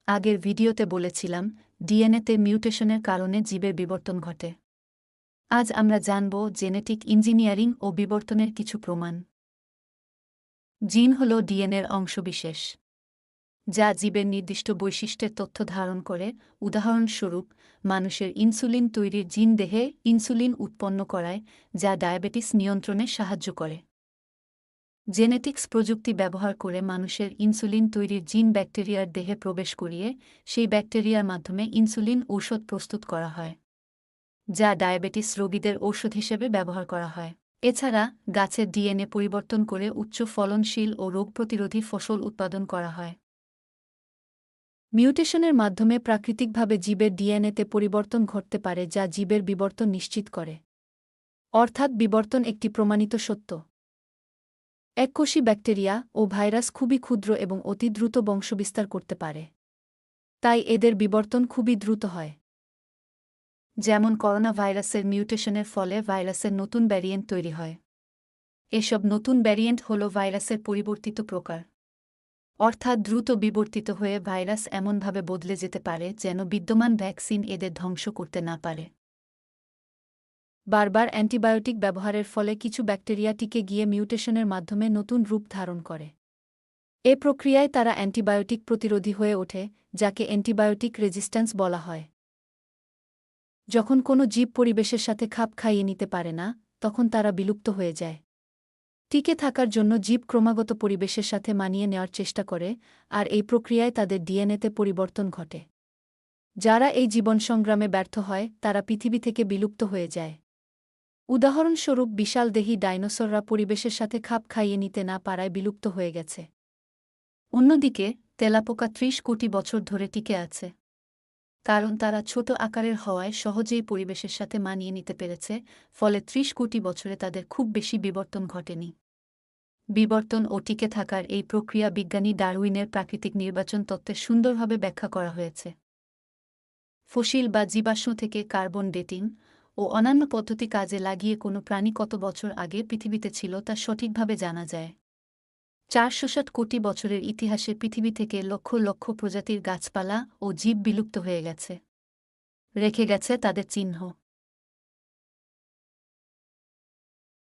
আগের ভিডিওতে বলেছিলাম ডিএনএতে মিউটেশনের কারণে জীবের বিবর্তন ঘটে। আজ আমরা জানব জেনেটিক ইঞ্জিনিয়ারিং ও বিবর্তনের কিছু প্রমাণ। জিন হল ডিএনএর অংশবিশেষ, যা জীবের নির্দিষ্ট বৈশিষ্ট্যের তথ্য ধারণ করে। উদাহরণস্বরূপ, মানুষের ইনসুলিন তৈরির জিন দেহে ইনসুলিন উৎপন্ন করায়, যা ডায়াবেটিস নিয়ন্ত্রণে সাহায্য করে। জেনেটিক্স প্রযুক্তি ব্যবহার করে মানুষের ইনসুলিন তৈরির জিন ব্যাকটেরিয়ার দেহে প্রবেশ করিয়ে সেই ব্যাকটেরিয়ার মাধ্যমে ইনসুলিন ঔষধ প্রস্তুত করা হয়, যা ডায়াবেটিস রোগীদের ঔষধ হিসেবে ব্যবহার করা হয়। এছাড়া গাছের ডিএনএ পরিবর্তন করে উচ্চ ফলনশীল ও রোগ প্রতিরোধী ফসল উৎপাদন করা হয়। মিউটেশনের মাধ্যমে প্রাকৃতিকভাবে জীবের ডিএনএতে পরিবর্তন ঘটতে পারে, যা জীবের বিবর্তন নিশ্চিত করে। অর্থাৎ বিবর্তন একটি প্রমাণিত সত্য। এককোষী ব্যাকটেরিয়া ও ভাইরাস খুবই ক্ষুদ্র এবং অতি দ্রুত বংশবিস্তার করতে পারে, তাই এদের বিবর্তন খুবই দ্রুত হয়। যেমন করোনা ভাইরাসের মিউটেশনের ফলে ভাইরাসের নতুন ভ্যারিয়েন্ট তৈরি হয়। এসব নতুন ভ্যারিয়েন্ট হল ভাইরাসের পরিবর্তিত প্রকার, অর্থাৎ দ্রুত বিবর্তিত হয়ে ভাইরাস এমনভাবে বদলে যেতে পারে যেন বিদ্যমান ভ্যাকসিন এদের ধ্বংস করতে না পারে। বারবার অ্যান্টিবায়োটিক ব্যবহারের ফলে কিছু ব্যাকটেরিয়া টিকে গিয়ে মিউটেশনের মাধ্যমে নতুন রূপ ধারণ করে। এ প্রক্রিয়ায় তারা অ্যান্টিবায়োটিক প্রতিরোধী হয়ে ওঠে, যাকে অ্যান্টিবায়োটিক রেজিস্ট্যান্স বলা হয়। যখন কোনো জীব পরিবেশের সাথে খাপ খাইয়ে নিতে পারে না, তখন তারা বিলুপ্ত হয়ে যায়। টিকে থাকার জন্য জীব ক্রমাগত পরিবেশের সাথে মানিয়ে নেওয়ার চেষ্টা করে, আর এই প্রক্রিয়ায় তাদের ডিএনএতে পরিবর্তন ঘটে। যারা এই জীবন সংগ্রামে ব্যর্থ হয়, তারা পৃথিবী থেকে বিলুপ্ত হয়ে যায়। উদাহরণস্বরূপ, বিশালদেহী ডাইনোসররা পরিবেশের সাথে খাপ খাইয়ে নিতে না পারায় বিলুপ্ত হয়ে গেছে। অন্যদিকে তেলাপোকা ৩০ কোটি বছর ধরে টিকে আছে, কারণ তারা ছোট আকারের হওয়ায় সহজেই পরিবেশের সাথে মানিয়ে নিতে পেরেছে, ফলে ৩০ কোটি বছরে তাদের খুব বেশি বিবর্তন ঘটেনি। বিবর্তন ও টিকে থাকার এই প্রক্রিয়া বিজ্ঞানী ডারউইনের প্রাকৃতিক নির্বাচন তত্ত্বে সুন্দরভাবে ব্যাখ্যা করা হয়েছে। ফসিল বা জীবাশ্ম থেকে কার্বন ডেটিং ও অন্যান্য পদ্ধতি কাজে লাগিয়ে কোনো প্রাণী কত বছর আগে পৃথিবীতে ছিল তা সঠিকভাবে জানা যায়। ৪৬০ কোটি বছরের ইতিহাসে পৃথিবী থেকে লক্ষ লক্ষ প্রজাতির গাছপালা ও জীব বিলুপ্ত হয়ে গেছে, রেখে গেছে তাদের চিহ্ন।